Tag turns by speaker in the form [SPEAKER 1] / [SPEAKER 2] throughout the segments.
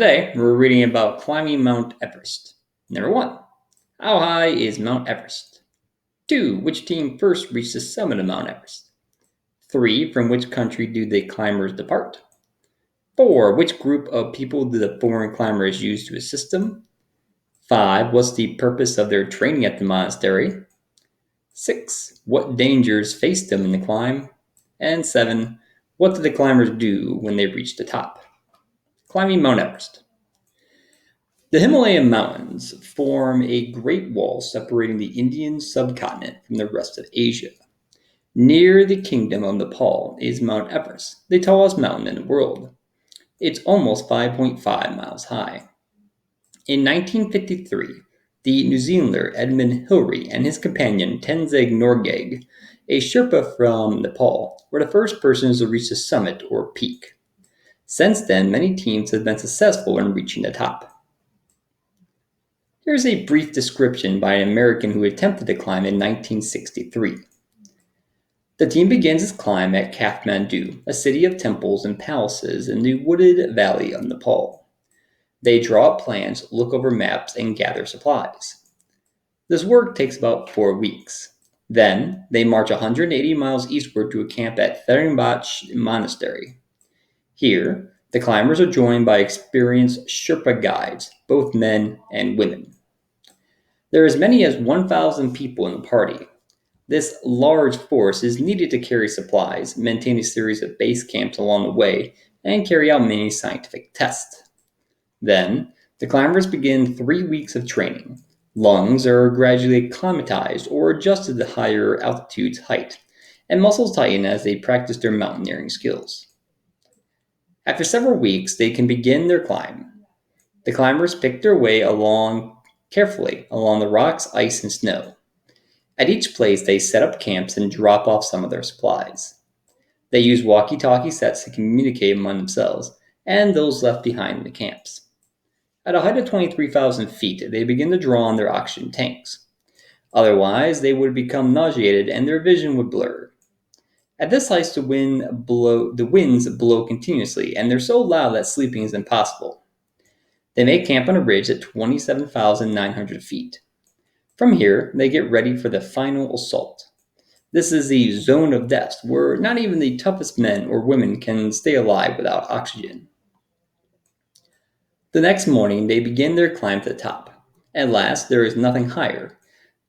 [SPEAKER 1] Today, we're reading about climbing Mount Everest. Number 1. How high is Mount Everest? 2. Which team first reached the summit of Mount Everest? 3. From which country do the climbers depart? 4. Which group of people do the foreign climbers use to assist them? 5. What's the purpose of their training at the monastery? 6. What dangers face them in the climb? And 7. What do the climbers do when they reach the top? Climbing Mount Everest. The Himalayan mountains form a great wall separating the Indian subcontinent from the rest of Asia. Near the kingdom of Nepal is Mount Everest, the tallest mountain in the world. It's almost 5.5 miles high. In 1953, the New Zealander Edmund Hillary and his companion Tenzing Norgay, a Sherpa from Nepal, were the first persons to reach the summit or peak. Since then, many teams have been successful in reaching the top. Here's a brief description by an American who attempted to climb in 1963. The team begins its climb at Kathmandu, a city of temples and palaces in the wooded valley of Nepal. They draw up plans, look over maps, and gather supplies. This work takes about 4 weeks. Then, they march 180 miles eastward to a camp at Theringbach Monastery. Here, the climbers are joined by experienced Sherpa guides, both men and women. There are as many as 1,000 people in the party. This large force is needed to carry supplies, maintain a series of base camps along the way, and carry out many scientific tests. Then, the climbers begin 3 weeks of training. Lungs are gradually acclimatized or adjusted to higher altitude's height, and muscles tighten as they practice their mountaineering skills. After several weeks, they can begin their climb. The climbers pick their way along carefully along the rocks, ice, and snow. At each place, they set up camps and drop off some of their supplies. They use walkie-talkie sets to communicate among themselves and those left behind in the camps. At a height of 23,000 feet, they begin to draw on their oxygen tanks. Otherwise, they would become nauseated and their vision would blur. At this height, the winds blow continuously, and they're so loud that sleeping is impossible. They make camp on a ridge at 27,900 feet. From here, they get ready for the final assault. This is the zone of death, where not even the toughest men or women can stay alive without oxygen. The next morning, they begin their climb to the top. At last, there is nothing higher.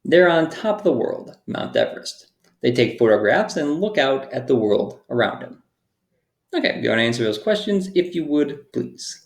[SPEAKER 1] They're on top of the world, Mount Everest. They take photographs and look out at the world around them. Okay, you want to answer those questions? If you would, please.